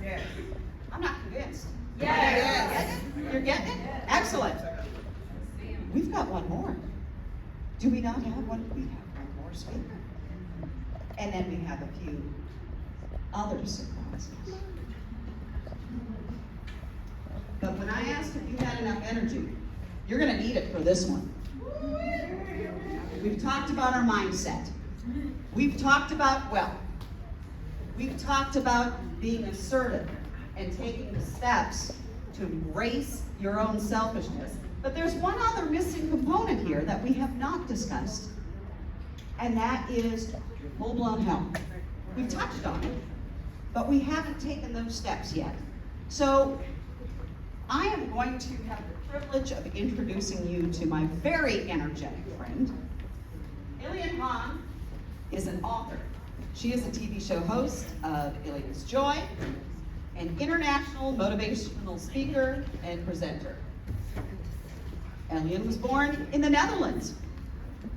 Yes. I'm not convinced. Yes. You're getting it? Excellent. We've got one more. Do we not have one? We have one more speaker. And then we have a few other surprises. But when I asked if you had enough energy, you're going to need it for this one. We've talked about our mindset. We've talked about, well, we've talked about being assertive and taking the steps to embrace your own selfishness. But there's one other missing component here that we have not discussed, and that is full-blown health. We've touched on it, but we haven't taken those steps yet. So I am going to have the privilege of introducing you to my very energetic friend. Ilian Hahn is an author. She is a TV show host of Ilian's Joy, an international motivational speaker and presenter. Ilian was born in the Netherlands.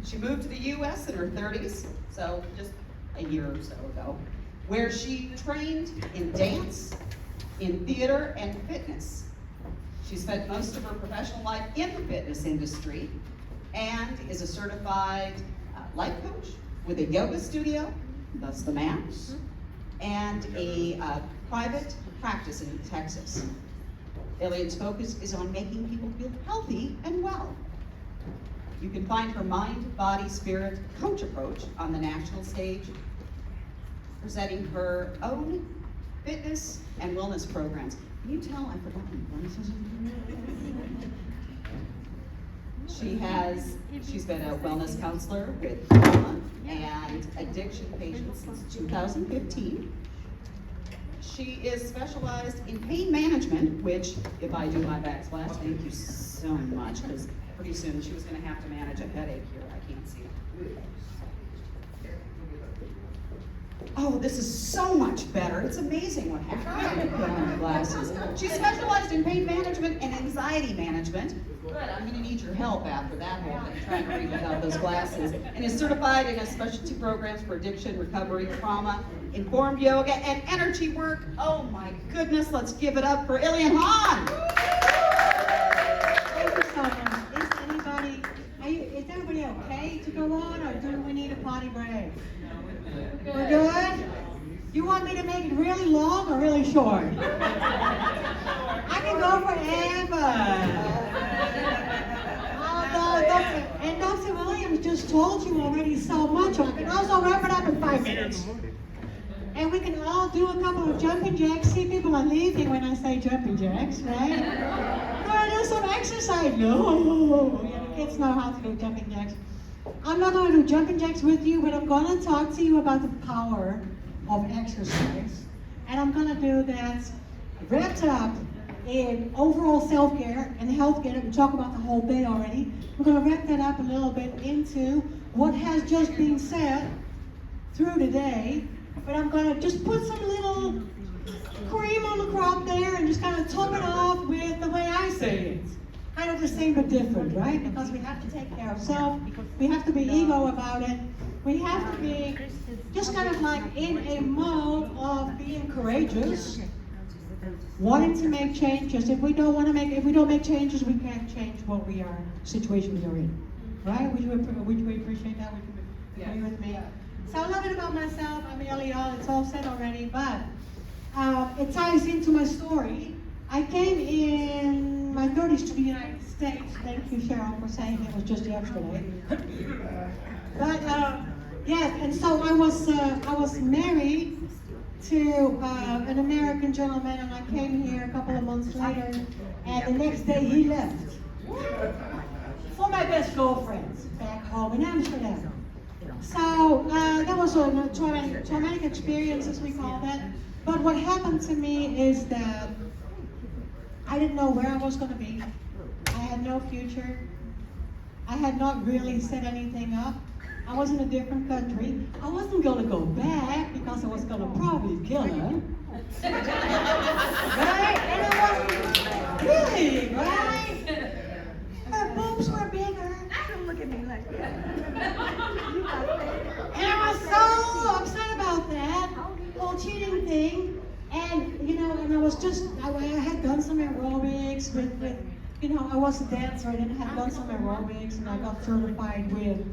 She moved to the U.S. in her 30s, so just a year or so ago, where she trained in dance, in theater, and fitness. She spent most of her professional life in the fitness industry and is a certified life coach with a yoga studio, thus the Maps, and a private practice in Texas. Ilian's focus is on making people feel healthy and well. You can find her mind, body, spirit coach approach on the national stage, presenting her own fitness and wellness programs. Can you tell I forgot my glasses? She's been a wellness counselor with trauma and addiction patients since 2015. She is specialized in pain management, which, if I do my backsplash, thank you so much, because pretty soon she was going to have to manage a headache here. I can't see it. Oh, this is so much better. It's amazing what happens when you put on your glasses. She specialized in pain management and anxiety management. Good, I'm going to need your help after that whole thing, trying to read without those glasses. And is certified in specialty programs for addiction, recovery, trauma, informed yoga, and energy work. Oh my goodness, let's give it up for Ilian Hahn. Thank you so much. Is everybody okay to go on, or do we need a potty break? We're good? You want me to make it really long or really short? I can go forever. And Dr. Williams just told you already so much. I can also wrap it up in 5 minutes. And we can all do a couple of jumping jacks. See, people are leaving when I say jumping jacks, right? Or do some exercise. No. Yeah, the kids know how to do jumping jacks. I'm not going to do jumping jacks with you, but I'm going to talk to you about the power of exercise. And I'm going to do that wrapped up in overall self-care and health-care. We talked about the whole day already. We're going to wrap that up a little bit into what has just been said through the day. But I'm going to just put some little cream on the crop there and just kind of top it off with the way I say it. Kind of the same but different, right? Because we have to take care of self. We have to be ego about it. We have to be just kind of like in a mode of being courageous, wanting to make changes. If we don't make changes, we can't change what we are, situation we are in. Right? Would you appreciate that? Would you agree with me? So a little bit about myself. I'm Ilian. It's all said already, but it ties into my story. I came in my 30s to the United States. Thank you, Cheryl, for saying it was just yesterday. But yes, and so I was married to an American gentleman, and I came here a couple of months later, and the next day he left for my best girlfriend back home in Amsterdam. So that was a traumatic experience, as we call that. But what happened to me is that I didn't know where I was going to be. I had no future. I had not really set anything up. I was in a different country. I wasn't going to go back because I was going to probably kill her. Right? And I wasn't really, right? Her boobs were bigger. Don't look at me like that. And I was so upset about that whole cheating thing. And and I had done some aerobics with, I was a dancer and then I had done some aerobics and I got certified with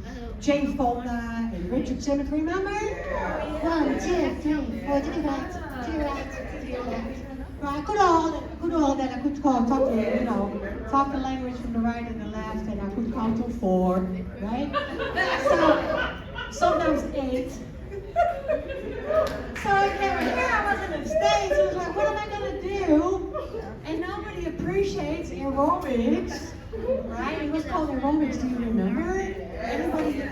Jane Fonda and Richard Simmons, remember? 1, 2, 3, 4, to the right, to the right, to the left. Right, I could all that. I could talk the language from the right and the left, and I could count to 4, right? So, sometimes 8. So here I was in the States, I was like, what am I gonna do? And nobody appreciates aerobics, right? It was called aerobics, do you remember? Anybody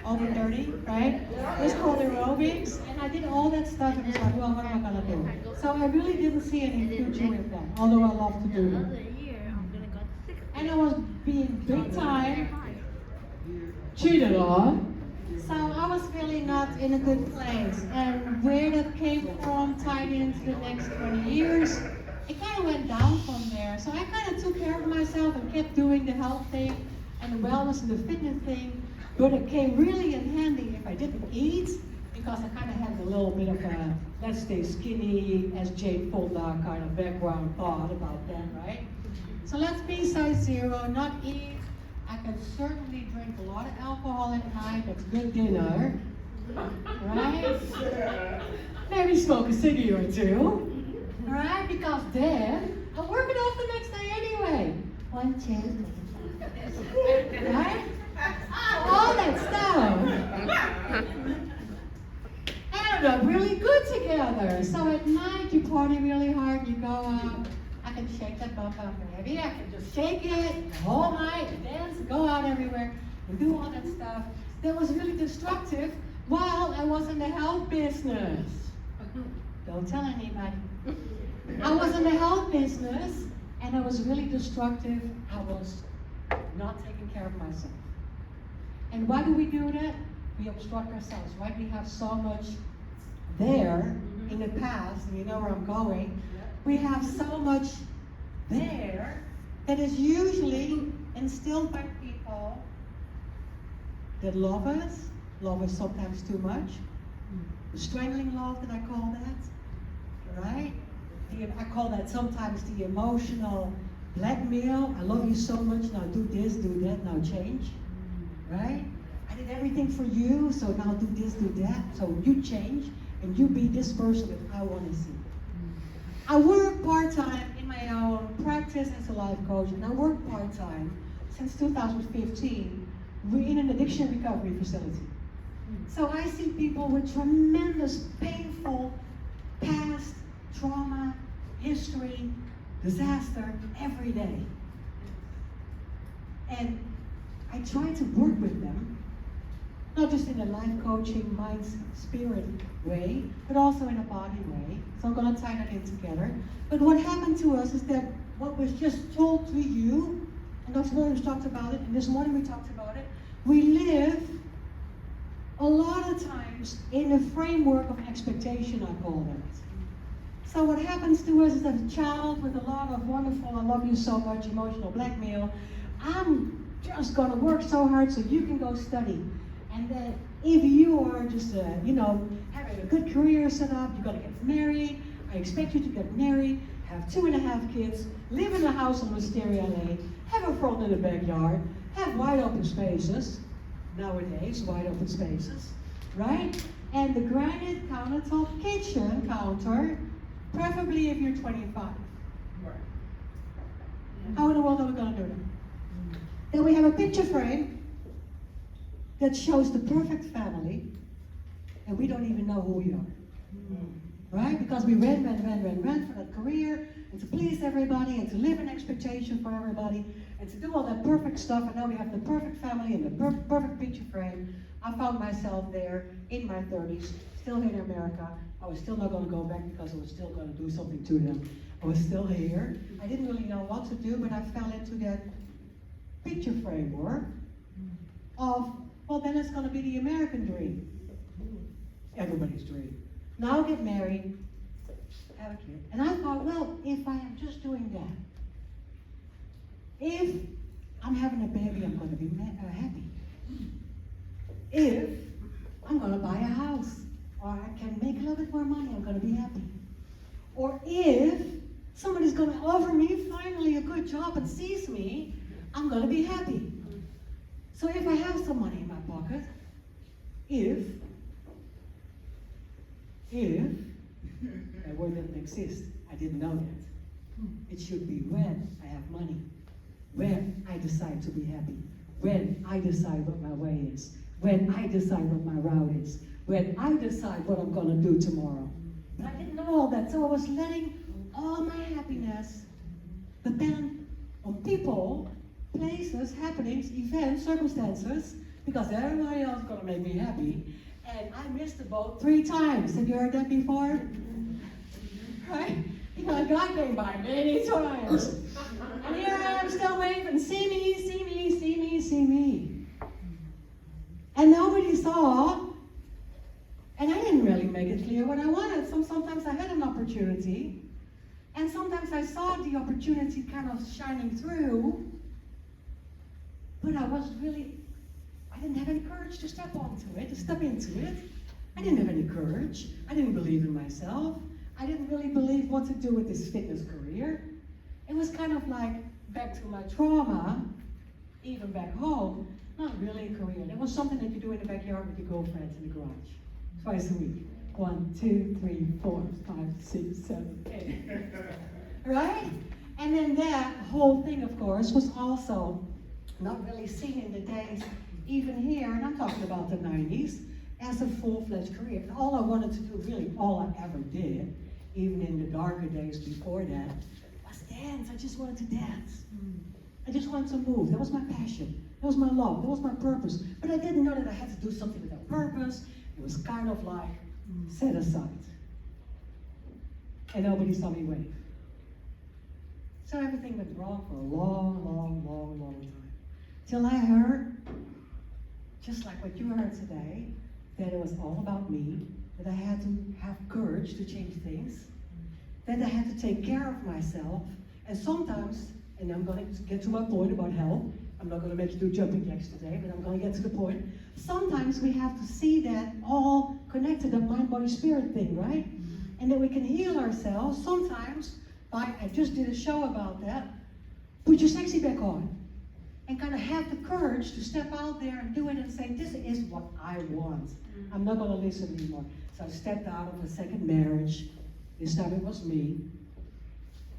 over 30, right? It was called aerobics, and I did all that stuff, and I was like, well, what am I gonna do? So I really didn't see any future with that, although I love to do them. And I was being big time cheated on. So I was really not in a good place. And where that came from tied into the next 20 years, it kind of went down from there. So I kind of took care of myself and kept doing the health thing and the wellness and the fitness thing. But it came really in handy if I didn't eat, because I kind of had a little bit of a let's stay skinny, as Jane Fonda kind of background thought about that, right? So let's be size 0, not eat. I can certainly drink a lot of alcohol at night, that's good dinner, right? Maybe smoke a ciggy or 2, right? Because then I'm working off the next day anyway. 1, 2, right? All that stuff. Ended up really good together. So at night you party really hard, you go out. I can shake that bump up maybe. I can just shake it the whole night, dance, go out everywhere, and do all that stuff. That was really destructive while I was in the health business. Don't tell anybody. I was in the health business, and it was really destructive. I was not taking care of myself. And why do we do that? We obstruct ourselves. Why do we have so much there in the past, and you know where I'm going? We have so much there that is usually instilled by people that love us sometimes too much. The strangling love that I call that, right? I call that sometimes the emotional blackmail. I love you so much, now do this, do that, now change, right? I did everything for you, so now do this, do that, so you change, and you be this person that I want to see. I work part-time in my own practice as a life coach, and I work part-time since 2015 in an addiction recovery facility. So I see people with tremendous, painful past trauma, history, disaster every day. And I try to work with them, not just in a life coaching, mind, spirit way, but also in a body way. So I'm going to tie that in together. But what happened to us is that what was just told to you, and Dr. Williams talked about it, and this morning we talked about it, we live a lot of times in a framework of expectation, I call that. So what happens to us is that a child with a lot of wonderful, I love you so much, emotional blackmail, I'm just going to work so hard so you can go study. And then if you are just, having a good career set up, you're going to get married, I expect you to get married, have 2.5 kids, live in a house on Wisteria Lane, have a front and a backyard, have wide open spaces, nowadays, wide open spaces, right? And the granite countertop kitchen counter, preferably if you're 25. Right. How in the world are we going to do that? Then we have a picture frame that shows the perfect family, and we don't even know who we are. Right? Because we ran for that career, and to please everybody, and to live in expectation for everybody, and to do all that perfect stuff, and now we have the perfect family and the perfect picture frame. I found myself there in my 30s, still here in America. I was still not going to go back because I was still going to do something to them. I was still here. I didn't really know what to do, but I fell into that picture framework of, well, then it's going to be the American dream. Everybody's dream. Now get married, have a kid. And I thought, well, if I am just doing that, if I'm having a baby, I'm going to be happy. If I'm going to buy a house, or I can make a little bit more money, I'm going to be happy. or if somebody's gonna offer me finally a good job and sees me, I'm gonna be happy. So if I have some money in my pocket, if that word doesn't exist, I didn't know that. It should be when I have money, when I decide to be happy, when I decide what my way is, when I decide what my route is, when I decide what I'm gonna do tomorrow. But I didn't know all that, so I was letting all my happiness depend on people, places, happenings, events, circumstances, because everybody else is gonna make me happy. And I missed the boat 3 times. Have you heard that before? Right? Because God came by many times. And here I am still waiting, see me, see me, see me, see me. And nobody saw, and I didn't really make it clear what I wanted. Sometimes I had an opportunity, and sometimes I saw the opportunity kind of shining through, but I didn't have any courage to step onto it, to step into it. I didn't have any courage. I didn't believe in myself. I didn't really believe what to do with this fitness career. It was kind of like back to my trauma, even back home, not really a career. It was something that you do in the backyard with your girlfriends in the garage, twice a week. 1, 2, 3, 4, 5, 6, 7, 8. Right? And then that whole thing, of course, was also not really seen in the days, even here, and I'm talking about the 90s, as a full-fledged career. All I wanted to do, really all I ever did, even in the darker days before that, was dance. I just wanted to dance. I just wanted to move. That was my passion. That was my love. That was my purpose. But I didn't know that I had to do something with that purpose. It was kind of like set aside. And nobody saw me wave. So everything went wrong for a long time. Till I heard, just like what you heard today, that it was all about me, that I had to have courage to change things, that I had to take care of myself, and sometimes, and I'm going to get to my point about health, I'm not going to make you do jumping jacks today, but I'm going to get to the point. Sometimes we have to see that all connected, that mind, body, spirit thing, right? And that we can heal ourselves sometimes by, I just did a show about that, put your sexy back on. And kind of have the courage to step out there and do it and say, this is what I want. I'm not going to listen anymore. So I stepped out of a second marriage. This time it was me.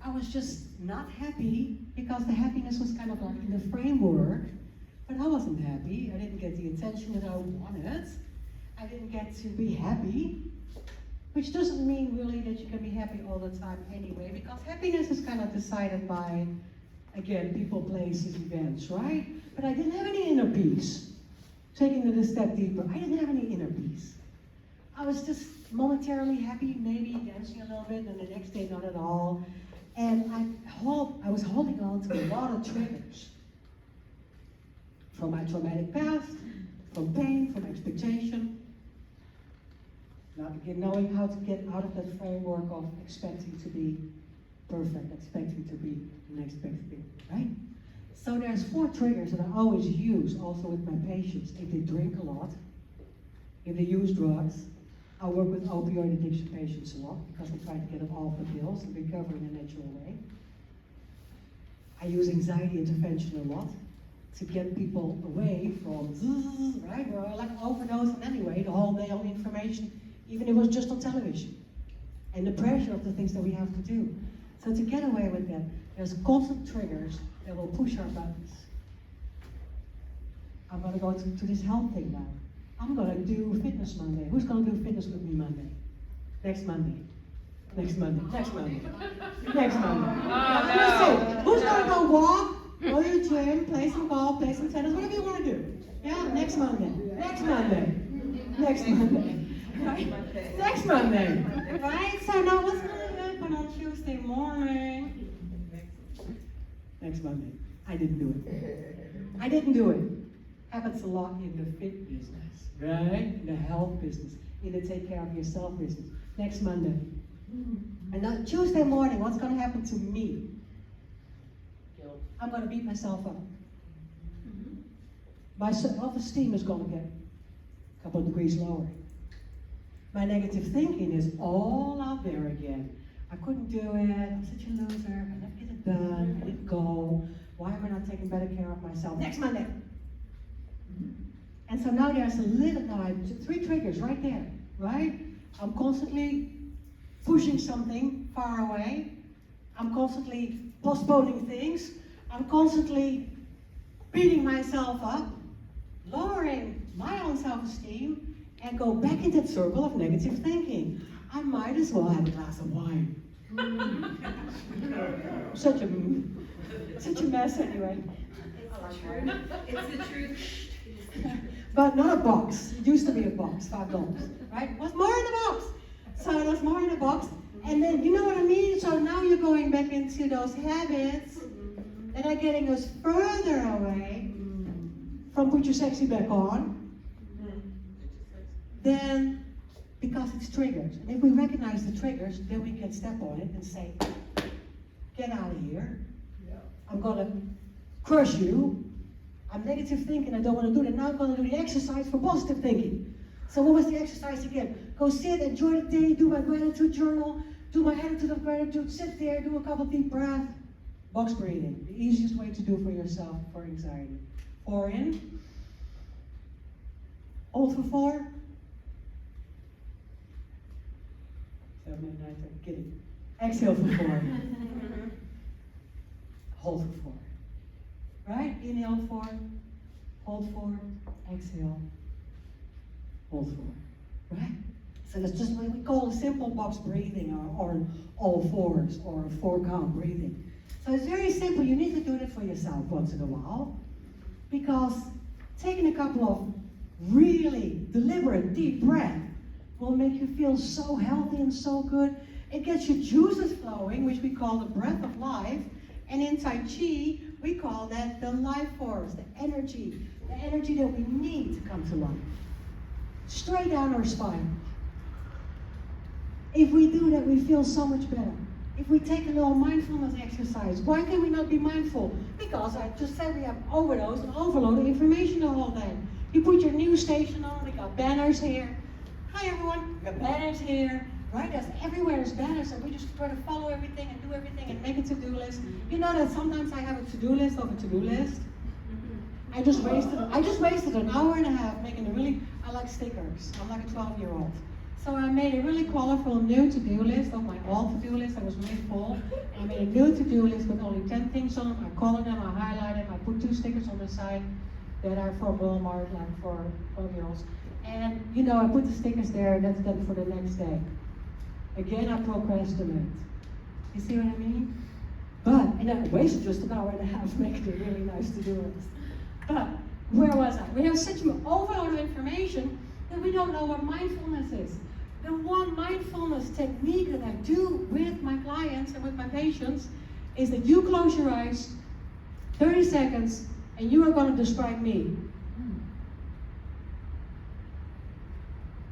I was just not happy because the happiness was kind of like in the framework, but I wasn't happy. I didn't get the attention that I wanted. I didn't get to be happy, which doesn't mean really that you can be happy all the time anyway, because happiness is kind of decided by, again, people, places, events, right? But I didn't have any inner peace. Taking it a step deeper, I didn't have any inner peace. I was just momentarily happy, maybe dancing a little bit, and the next day not at all. And I was holding on to a lot of triggers. From my traumatic past, from pain, from expectation. Not knowing how to get out of that framework of expecting to be perfect, expecting to be the next best thing, right? So there's 4 triggers that I always use also with my patients. If they drink a lot, if they use drugs, I work with opioid addiction patients a lot because we try to get them off the pills and recover in a natural way. I use anxiety intervention a lot to get people away from, right? We're all like overdosing anyway, the whole day on information, even if it was just on television. And the pressure of the things that we have to do. So to get away with that, there's constant triggers that will push our buttons. I'm going to go to this health thing now. I'm going to do Fitness Monday. Who's going to do fitness with me Monday? Next Monday. Next Monday. Next Monday. Next Monday. Listen, who's going to go walk, go to the gym, play some golf, play some tennis, whatever you want to do? Yeah, next Monday. Next Monday. Next Monday. Right? Next Monday. Right? So now what's going to happen on Tuesday morning? Next Monday. I didn't do it. I didn't do it. Happens a lot in the fit business, right? In the health business, in the take care of yourself business. Next Monday. And now Tuesday morning, what's going to happen to me? I'm going to beat myself up. My self-esteem is going to get a couple of degrees lower. My negative thinking is all out there again. I couldn't do it, I'm such a loser, I never get it done, I didn't go, why am I not taking better care of myself? Next Monday. And so now there's a little, now I have 3 triggers right there, right? I'm constantly pushing something far away. I'm constantly postponing things. I'm constantly beating myself up, lowering my own self-esteem, and go back in that circle of negative thinking. I might as well have a glass of wine. Such a mess anyway. It's the truth. But not a box. It used to be a box, $5, right? It was more in the box. So it was more in the box. And then, you know what I mean? So now you're going back into those habits that are getting us further away from put your sexy back on. Then, because it's triggers. And if we recognize the triggers, then we can step on it and say, get out of here. I'm gonna crush you. I'm negative thinking, I don't want to do that. Now I'm going to do the exercise for positive thinking. So what was the exercise again? Go sit, enjoy the day, do my gratitude journal, do my attitude of gratitude, sit there, do a couple deep breaths. Box breathing, the easiest way to do for yourself for anxiety. 4 in. Hold for 4. 7, 8, 9, 10, get it. Exhale for 4. Hold for 4. Right? Inhale 4, hold 4, exhale, hold 4. Right? So that's just what we call simple box breathing or all fours or 4-count breathing. So it's very simple. You need to do it for yourself once in a while, because taking a couple of really deliberate deep breaths will make you feel so healthy and so good. It gets your juices flowing, which we call the breath of life. And in Tai Chi, we call that the life force, the energy that we need to come to life. Straight down our spine. If we do that, we feel so much better. If we take a little mindfulness exercise, why can we not be mindful? Because I just said we have overdose and overload of information the whole day. You put your news station on, we got banners here. Hi everyone, we got banners here. Right? Everywhere is banners, and we just try to follow everything and do everything and make a to-do list. You know that sometimes I have a to-do list of a to-do list. I just wasted an hour and a half making I like stickers. I'm like a 12-year-old. So I made a really colorful new to-do list of my old to-do list that was really full. And I made a new to-do list with only 10 things on them. I colored them, I highlighted them, I put 2 stickers on the side that are for Walmart, like for 12-year-olds. And you know, I put the stickers there, and that's them for the next day. Again, I procrastinate. You see what I mean? And I wasted just an hour and a half making a really nice to-do list. But where was I? We have such an overload of information that we don't know what mindfulness is. The one mindfulness technique that I do with my clients and with my patients is that you close your eyes, 30 seconds, and you are going to describe me.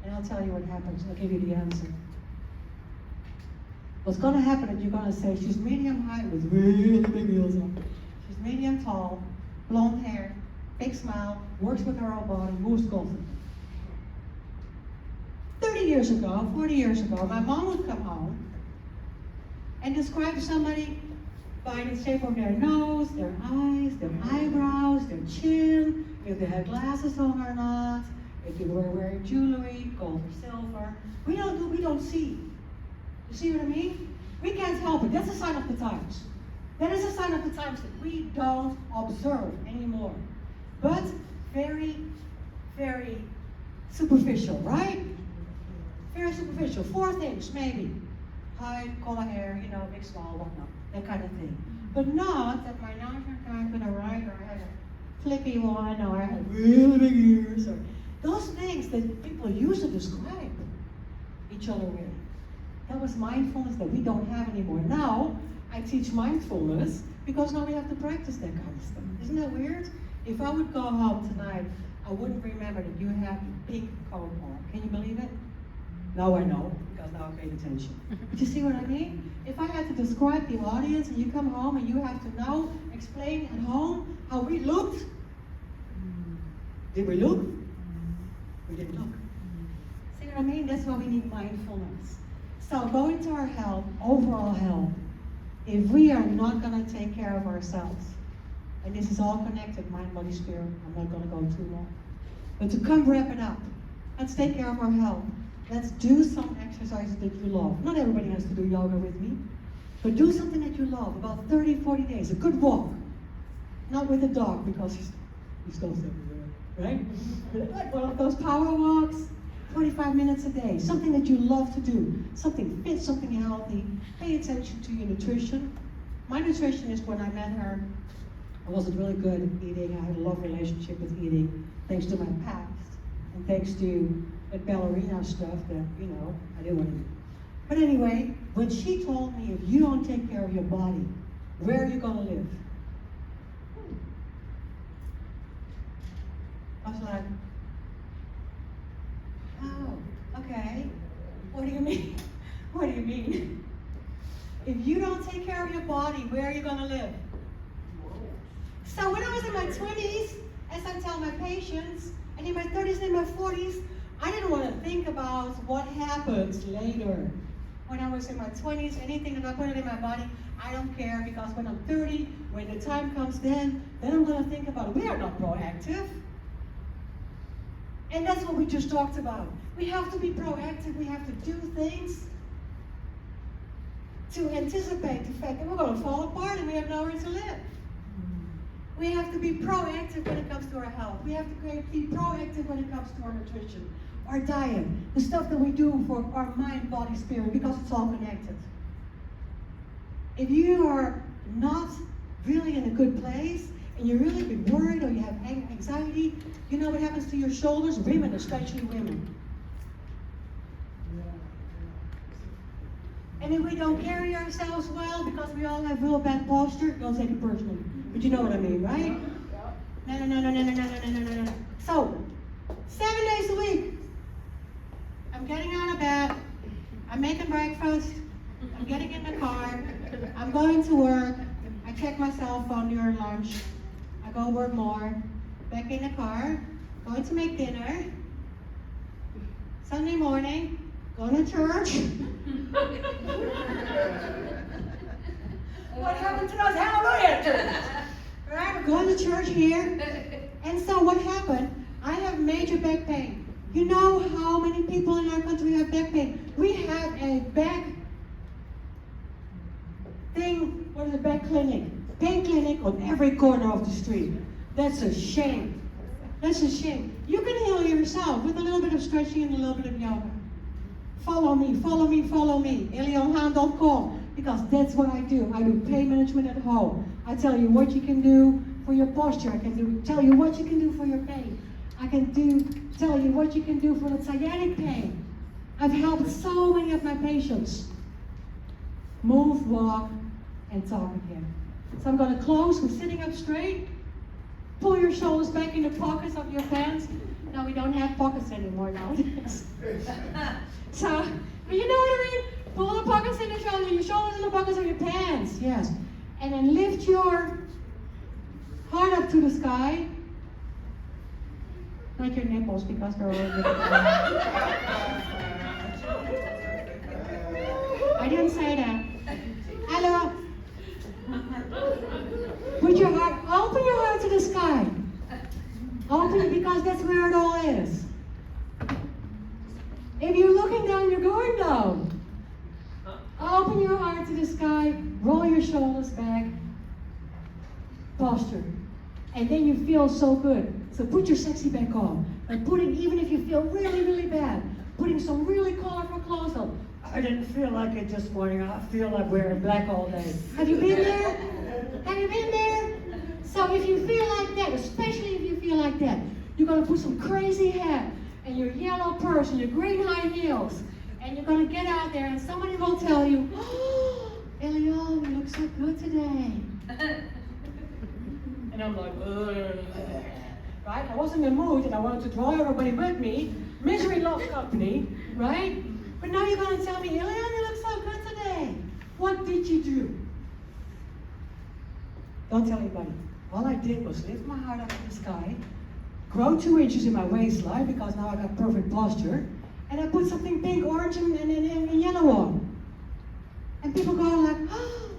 And I'll tell you what happens. I'll give you the answer. What's going to happen is you're going to say, she's medium height with really big heels on. She's medium tall, blonde hair, big smile, works with her whole body, moves confident. 30 years ago, 40 years ago, my mom would come home and describe somebody by the shape of their nose, their eyes, their eyebrows, their chin, if they had glasses on or not, if they were wearing jewelry, gold or silver. We don't see. You see what I mean? We can't help it. That's a sign of the times. That is a sign of the times that we don't observe anymore. But very, very superficial, right? Very superficial. 4 things, maybe. Height, color hair, you know, big, small, whatnot. That kind of thing. But not that my nose are kind of right, or I had a flippy one, or I had really big ears, or those things that people used to describe each other with. That was mindfulness that we don't have anymore. Now, I teach mindfulness because now we have to practice that kind of stuff. Isn't that weird? If I would go home tonight, I wouldn't remember that you have a pink coat on. Can you believe it? Now I know, because now I paid attention. But you see what I mean? If I had to describe the audience and you come home and you have to now explain at home how we looked. Did we look? We didn't look. See what I mean? That's why we need mindfulness. So going to our health, overall health, if we are not going to take care of ourselves, and this is all connected, mind, body, spirit, I'm not going to go too long, but to come wrap it up, let's take care of our health. Let's do some exercises that you love. Not everybody has to do yoga with me, but do something that you love, about 30, 40 days, a good walk. Not with the dog, because he goes everywhere, right? But like one of those power walks, 45 minutes a day, something that you love to do, something fit, something healthy. Pay attention to your nutrition. My nutritionist, when I met her, I wasn't really good at eating. I had a love relationship with eating, thanks to my past, and thanks to the ballerina stuff that, I didn't want to do. But anyway, when she told me, if you don't take care of your body, where are you going to live? I was like, oh, okay. What do you mean? What do you mean? If you don't take care of your body, where are you going to live? So when I was in my 20s, as I tell my patients, and in my 30s and in my 40s, I didn't want to think about what happens later. When I was in my 20s, anything that I put in my body, I don't care, because when I'm 30, when the time comes then I'm going to think about it. We are not proactive. And that's what we just talked about. We have to be proactive. We have to do things to anticipate the fact that we're going to fall apart and we have nowhere to live. We have to be proactive when it comes to our health. We have to be proactive when it comes to our nutrition, our diet, the stuff that we do for our mind, body, spirit, because it's all connected. If you are not really in a good place, and you're really been worried, or you have anxiety, you know what happens to your shoulders? Women, especially women. And if we don't carry ourselves well, because we all have real bad posture, don't take it personally. But you know what I mean, right? No. So, 7 days a week, I'm getting out of bed, I'm making breakfast, I'm getting in the car, I'm going to work, I check my cell phone during lunch, I go work more, back in the car, going to make dinner, Sunday morning, going to church. What happened to those hallelujah churches? Right, we're going to church here. And so what happened? I have major back pain. You know how many people in our country have back pain? We have a back thing, what is it, back clinic? Pain clinic on every corner of the street. That's a shame. That's a shame. You can heal yourself with a little bit of stretching and a little bit of yoga. Follow me, follow me, follow me. ElionHaan.com, because that's what I do. I do pain management at home. I tell you what you can do for your posture. I can tell you what you can do for your pain. I can tell you what you can do for the sciatic pain. I've helped so many of my patients move, walk, and talk again. So I'm going to close with sitting up straight. Pull your shoulders back in the pockets of your pants. No, we don't have pockets anymore nowadays. So, but you know what I mean? Pull the pockets in your shoulders in the pockets of your pants. Yes. And then lift your heart up to the sky. Not your nipples, because they're already I didn't say that. Hello. Put your heart, open your heart to the sky. Open it, because that's where it all is. If you're looking down, you're going down. Open your heart to the sky, roll your shoulders back, posture. And then you feel so good. So put your sexy back on. And even if you feel really, really bad, putting some really colorful clothes on. I didn't feel like it this morning. I feel like wearing black all day. Have you been there? Have you been there? So if you feel like that, especially if you feel like that, you're going to put some crazy hat and your yellow purse and your green high heels, and you're going to get out there and somebody will tell you, oh, Elion, you look so good today. And I'm like, ugh. Right? I was in the mood and I wanted to draw everybody with me. Misery loves company, right? But now you're going to tell me, Elion, you look so good today. What did you do? Don't tell anybody. All I did was lift my heart up to the sky, grow 2 inches in my waistline, because now I got perfect posture, and I put something pink, orange, and yellow on. And people go like, oh,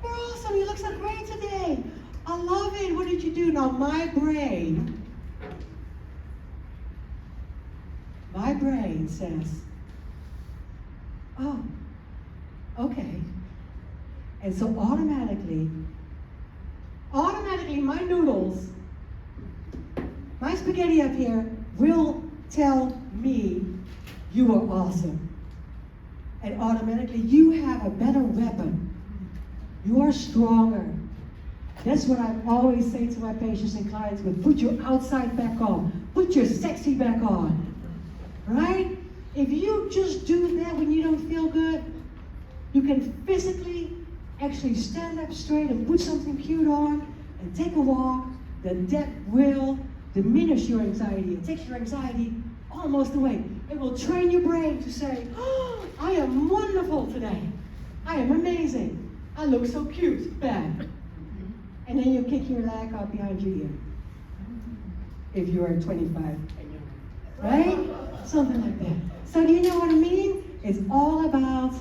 you're awesome, you look so great today. I love it, what did you do? Now my brain says, oh, okay. And so automatically my noodles, my spaghetti up here will tell me you are awesome. And automatically you have a better weapon. You are stronger. That's what I always say to my patients and clients with put your outside back on. Put your sexy back on. Right? If you just do that when you don't feel good, you can physically actually stand up straight and put something cute on and take a walk, then that will diminish your anxiety. It takes your anxiety almost away. It will train your brain to say, oh, I am wonderful today. I am amazing. I look so cute. Bad. And then you kick your leg out behind your ear. If you are 25 and younger. Right? Something like that. So do you know what I mean? It's all about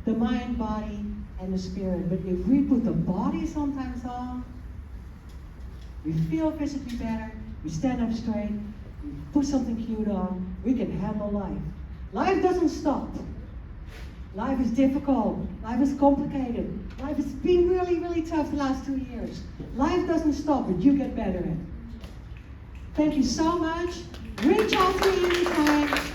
the mind, body, and the spirit. But if we put the body sometimes on, we feel physically better, we stand up straight, we put something cute on, we can handle life. Life doesn't stop. Life is difficult. Life is complicated. Life has been really, really tough the last 2 years. Life doesn't stop, but you get better at it. Thank you so much. Reach out to me anytime.